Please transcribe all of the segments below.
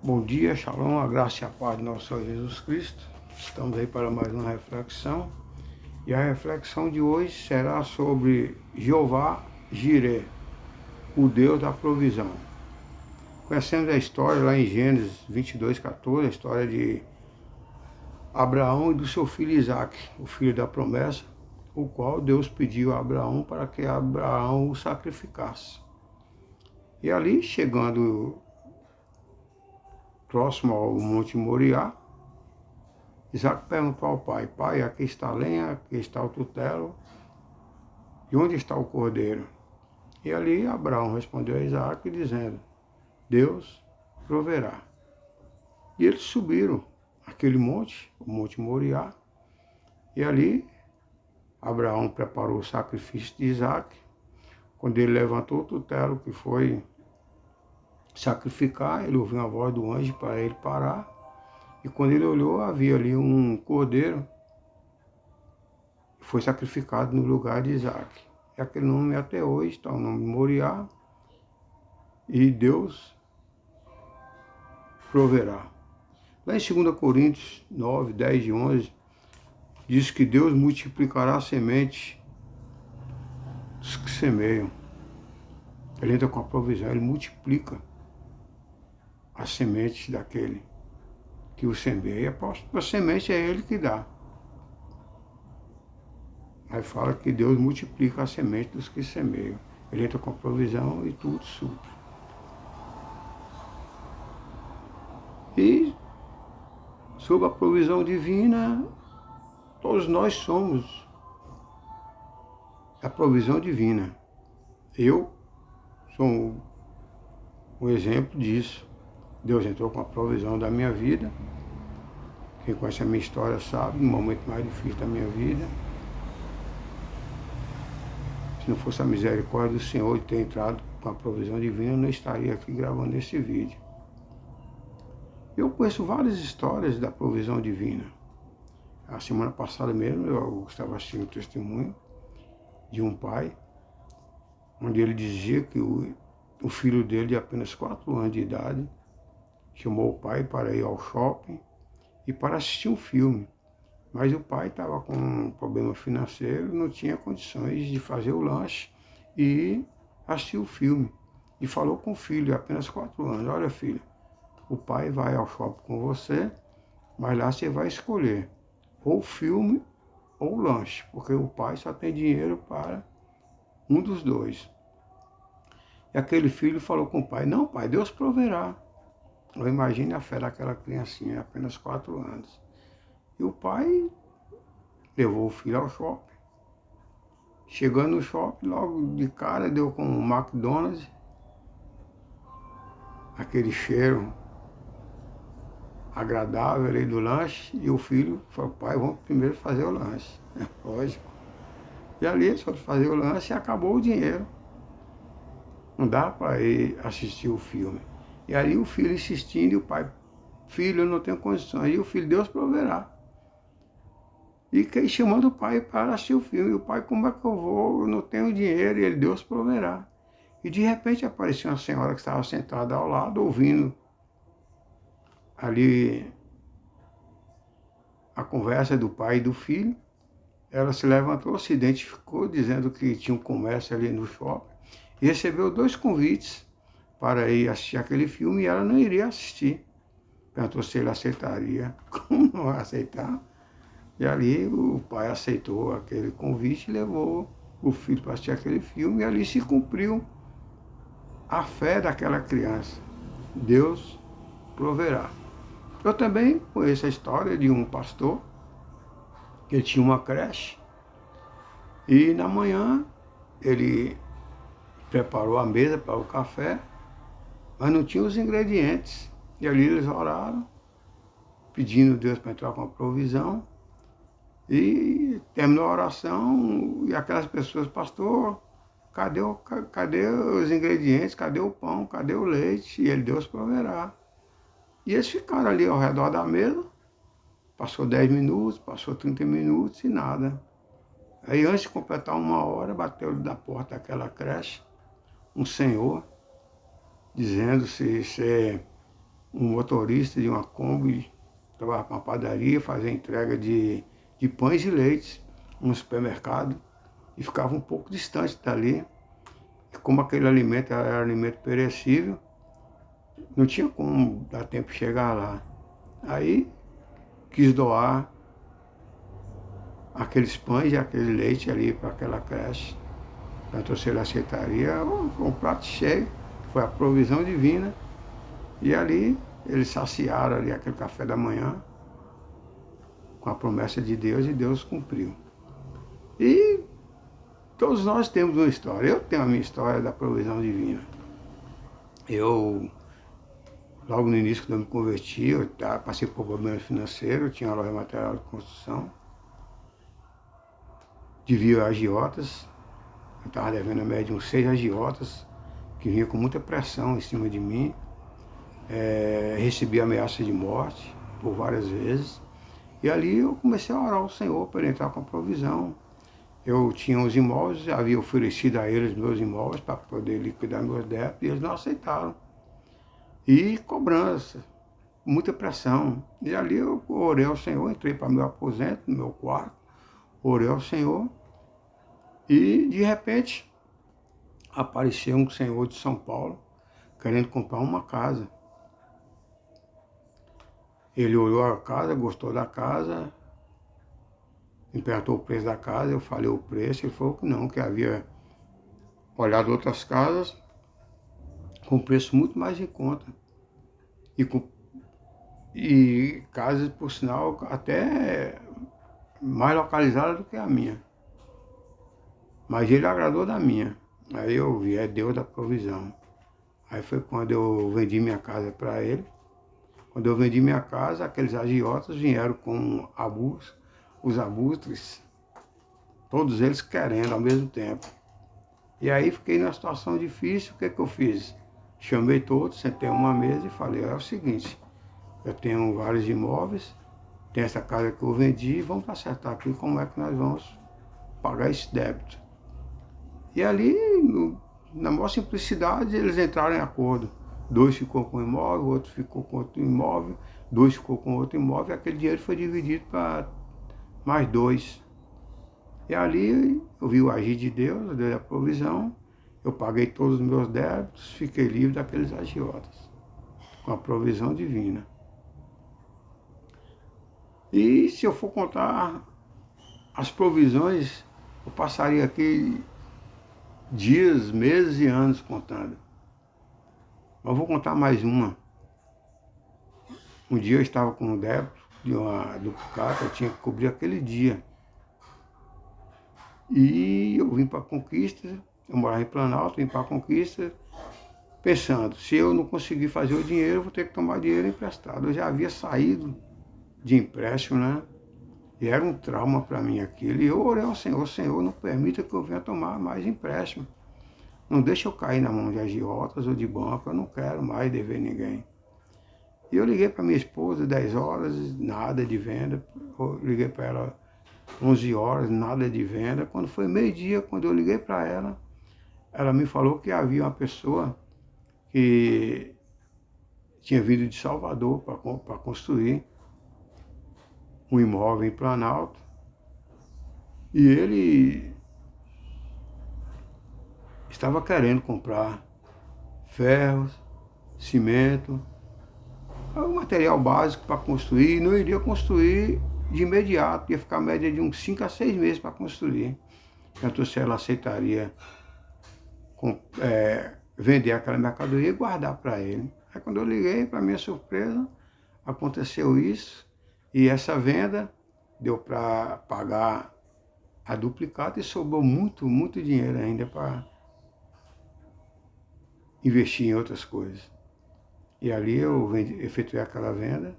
Bom dia, shalom, a graça e a paz de nosso Senhor Jesus Cristo. Estamos aí para mais uma reflexão. E a reflexão de hoje será sobre Jeová Jireh, o Deus da provisão. Conhecemos a história lá em Gênesis 22:14, a história de Abraão e do seu filho Isaque, o filho da promessa, o qual Deus pediu a Abraão para que Abraão o sacrificasse. E ali, chegando próximo ao Monte Moriá, Isaque perguntou ao pai: Pai, aqui está a lenha, aqui está o tutelo, e onde está o cordeiro? E ali Abraão respondeu a Isaque dizendo: Deus proverá. E eles subiram aquele monte, o Monte Moriá, e ali Abraão preparou o sacrifício de Isaque. Quando ele levantou o tutelo que foi sacrificar, ele ouviu a voz do anjo para ele parar. E quando ele olhou, havia ali um cordeiro que foi sacrificado no lugar de Isaque. E aquele nome até hoje está o nome de Moriá. E Deus proverá. Lá em 2 Coríntios 9, 10 e 11, diz que Deus multiplicará a semente dos que semeiam. Ele entra com a provisão, ele multiplica as sementes daquele que o semeia. A semente é ele que dá. Aí fala que Deus multiplica a semente dos que semeiam. Ele entra com a provisão e tudo supre. E sob a provisão divina, todos nós somos a provisão divina. Eu sou um exemplo disso. Deus entrou com a provisão da minha vida. Quem conhece a minha história sabe, no momento mais difícil da minha vida. Se não fosse a misericórdia do Senhor de ter entrado com a provisão divina, eu não estaria aqui gravando esse vídeo. Eu conheço várias histórias da provisão divina. A semana passada mesmo eu estava assistindo um testemunho de um pai, onde ele dizia que o filho dele, de apenas 4 anos de idade, chamou o pai para ir ao shopping e para assistir um filme. Mas o pai estava com um problema financeiro, não tinha condições de fazer o lanche e assistir o filme. E falou com o filho, de apenas 4 anos: olha, filho, o pai vai ao shopping com você, mas lá você vai escolher ou filme ou lanche, porque o pai só tem dinheiro para um dos dois. E aquele filho falou com o pai: não, pai, Deus proverá. Eu imagine a fé daquela criancinha, apenas 4 anos. E o pai levou o filho ao shopping. Chegando no shopping, logo de cara deu com o McDonald's, aquele cheiro agradável ali do lanche, e o filho falou: pai, vamos primeiro fazer o lanche. Lógico. E ali eles foram fazer o lanche e acabou o dinheiro. Não dá para ir assistir o filme. E ali o filho insistindo, e o pai: filho, eu não tenho condições. E o filho: Deus proverá. E chamando o pai para assistir o filme. E o pai: como é que eu vou? Eu não tenho dinheiro. E ele: Deus proverá. E de repente apareceu uma senhora que estava sentada ao lado, ouvindo ali a conversa do pai e do filho. Ela se levantou, se identificou, dizendo que tinha um comércio ali no shopping, e recebeu 2 convites para ir assistir aquele filme, e ela não iria assistir. Perguntou se ele aceitaria. Como não vai aceitar? E ali o pai aceitou aquele convite e levou o filho para assistir aquele filme, e ali se cumpriu a fé daquela criança. Deus proverá. Eu também conheço a história de um pastor que tinha uma creche, e na manhã ele preparou a mesa para o café, mas não tinha os ingredientes. E ali eles oraram, pedindo a Deus para entrar com a provisão. E terminou a oração, e aquelas pessoas: pastor, cadê os ingredientes, cadê o pão, cadê o leite? E ele: Deus proverá. E eles ficaram ali ao redor da mesa. Passou 10 minutos, passou 30 minutos e nada. Aí, antes de completar 1 hora, bateu na porta daquela creche um senhor, dizendo se ser um motorista de uma Kombi, trabalhava com uma padaria, fazia entrega de pães e leites no supermercado e ficava um pouco distante dali. E como aquele alimento era alimento perecível, não tinha como dar tempo de chegar lá. Aí quis doar aqueles pães e aquele leite ali para aquela creche. Então, se ele aceitaria, um prato cheio, foi a provisão divina. E ali eles saciaram ali aquele café da manhã com a promessa de Deus, e Deus cumpriu. E todos nós temos uma história. Eu tenho a minha história da provisão divina. Eu, logo no início, quando eu me converti, eu passei por problemas financeiros, tinha uma loja de material de construção, devia agiotas, eu estava devendo a média de uns 6 agiotas, que vinha com muita pressão em cima de mim. Recebi ameaça de morte por várias vezes. E ali eu comecei a orar ao Senhor para ele entrar com a provisão. Eu tinha os imóveis, havia oferecido a eles meus imóveis para poder liquidar meus débitos, e eles não aceitaram. E cobrança, muita pressão. E ali eu orei ao Senhor, entrei para meu aposento, no meu quarto, orei ao Senhor, e de repente apareceu um senhor de São Paulo querendo comprar uma casa. Ele olhou a casa, gostou da casa, me perguntou o preço da casa, eu falei o preço, ele falou que não, que havia olhado outras casas com preço muito mais em conta. E casas, por sinal, até mais localizadas do que a minha. Mas ele agradou da minha. Aí eu vi, é Deus da provisão. Aí foi quando eu vendi minha casa para ele. Quando eu vendi minha casa, aqueles agiotas vieram com os abutres, todos eles querendo ao mesmo tempo. E aí fiquei numa situação difícil. O que eu fiz? Chamei todos, sentei uma mesa e falei, é o seguinte, eu tenho vários imóveis, tem essa casa que eu vendi, vamos acertar aqui como é que nós vamos pagar esse débito. E ali, na maior simplicidade, eles entraram em acordo. 2 ficou com um imóvel, o outro ficou com outro imóvel, 2 ficou com outro imóvel, e aquele dinheiro foi dividido para mais 2. E ali eu vi o agir de Deus, Deus da provisão, eu paguei todos os meus débitos, fiquei livre daqueles agiotas, com a provisão divina. E se eu for contar as provisões, eu passaria aqui dias, meses e anos contando. Mas vou contar mais uma. Um dia eu estava com um débito de uma duplicata, eu tinha que cobrir aquele dia. E eu vim para a Conquista, eu morava em Planalto, vim para a Conquista, pensando, se eu não conseguir fazer o dinheiro, eu vou ter que tomar dinheiro emprestado. Eu já havia saído de empréstimo, né? E era um trauma para mim aquilo. E eu orei ao Senhor, Senhor, não permita que eu venha tomar mais empréstimo. Não deixa eu cair na mão de agiotas ou de banco, eu não quero mais dever ninguém. E eu liguei para minha esposa 10 horas, nada de venda. Eu liguei para ela 11 horas, nada de venda. Quando foi meio-dia, quando eu liguei para ela, ela me falou que havia uma pessoa que tinha vindo de Salvador para construir um imóvel em Planalto. E ele estava querendo comprar ferros, cimento, um material básico para construir, e não iria construir de imediato, ia ficar a média de uns 5 a 6 meses para construir. Então, se ela aceitaria vender aquela mercadoria e guardar para ele. Aí quando eu liguei, para minha surpresa, aconteceu isso, e essa venda deu para pagar a duplicata e sobrou muito, muito dinheiro ainda para investir em outras coisas. E ali eu efetuei aquela venda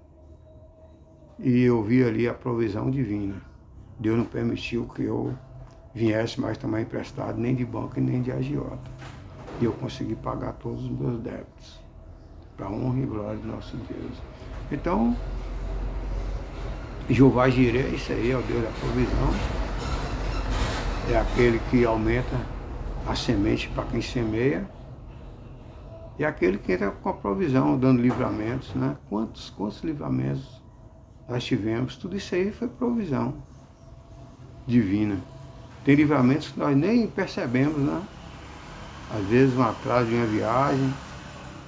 e eu vi ali a provisão divina. Deus não permitiu que eu viesse mais tomar emprestado, nem de banco e nem de agiota. E eu consegui pagar todos os meus débitos, para a honra e glória do nosso Deus. Então, Jeová Jireh é isso aí, é o Deus da provisão. É aquele que aumenta a semente para quem semeia é aquele que entra com a provisão, dando livramentos, né? Quantos livramentos nós tivemos? Tudo isso aí foi provisão divina. Tem livramentos que nós nem percebemos, né? Às vezes um atraso de uma viagem,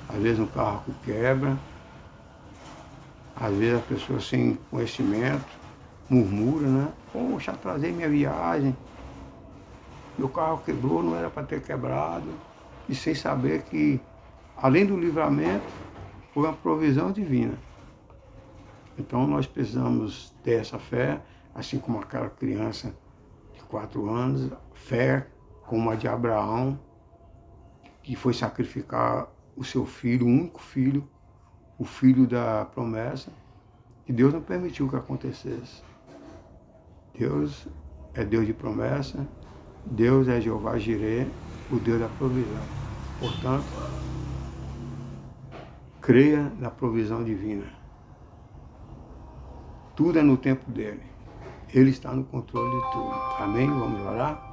às vezes um carro que quebra, às vezes a pessoa sem conhecimento murmura, né? Poxa, atrasei minha viagem, meu carro quebrou, não era para ter quebrado. E sem saber que, além do livramento, foi uma provisão divina. Então nós precisamos ter essa fé, assim como aquela criança de 4 anos, fé como a de Abraão, que foi sacrificar o seu filho, o único filho, o filho da promessa, que Deus não permitiu que acontecesse. Deus é Deus de promessa, Deus é Jeová Jireh, o Deus da provisão. Portanto, creia na provisão divina. Tudo é no tempo dele. Ele está no controle de tudo. Amém? Vamos orar?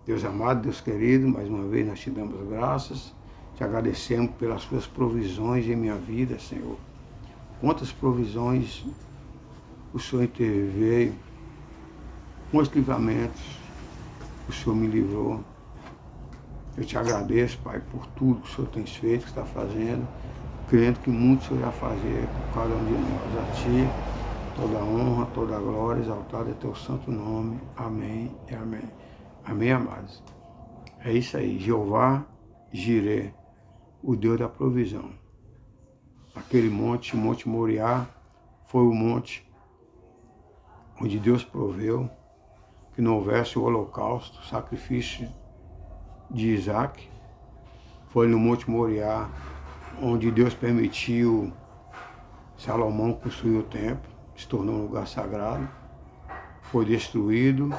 Deus amado, Deus querido, mais uma vez nós te damos graças, te agradecemos pelas suas provisões em minha vida, Senhor. Quantas provisões o Senhor interveio, quantos livramentos o Senhor me livrou. Eu te agradeço, Pai, por tudo que o Senhor tem feito, que está fazendo, crendo que muito o Senhor irá fazer por cada um de nós. A Ti, toda a honra, toda a glória, exaltado é Teu santo nome. Amém e amém. Amém, amados? É isso aí, Jeová Jireh, o Deus da provisão. Aquele monte, Monte Moriá, foi o monte onde Deus proveu que não houvesse o holocausto, o sacrifício de Isaac. Foi no Monte Moriá onde Deus permitiu Salomão construir o templo, se tornou um lugar sagrado, foi destruído,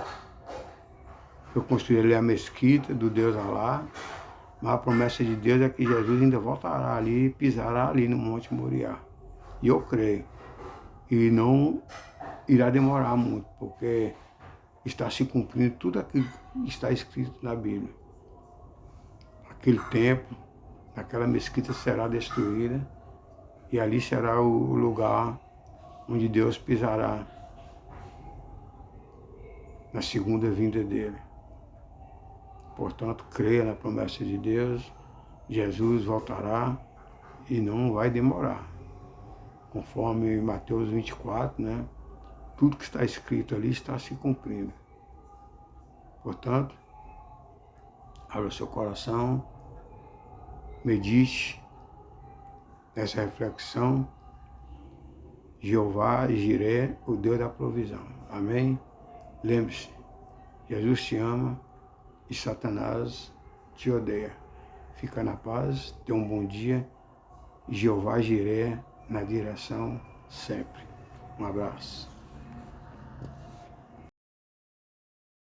foi construída ali a mesquita do Deus Alá, mas a promessa de Deus é que Jesus ainda voltará ali, pisará ali no Monte Moriá. E eu creio. E não irá demorar muito, porque está se cumprindo tudo aquilo que está escrito na Bíblia. Aquele templo, aquela mesquita será destruída e ali será o lugar onde Deus pisará na segunda vinda dele. Portanto, creia na promessa de Deus, Jesus voltará e não vai demorar. Conforme Mateus 24, né? Tudo que está escrito ali está se cumprindo. Portanto, abra seu coração, medite nessa reflexão. Jeová Jireh, o Deus da provisão. Amém? Lembre-se, Jesus te ama e Satanás te odeia. Fica na paz, tenha um bom dia. Jeová Jireh na direção sempre. Um abraço.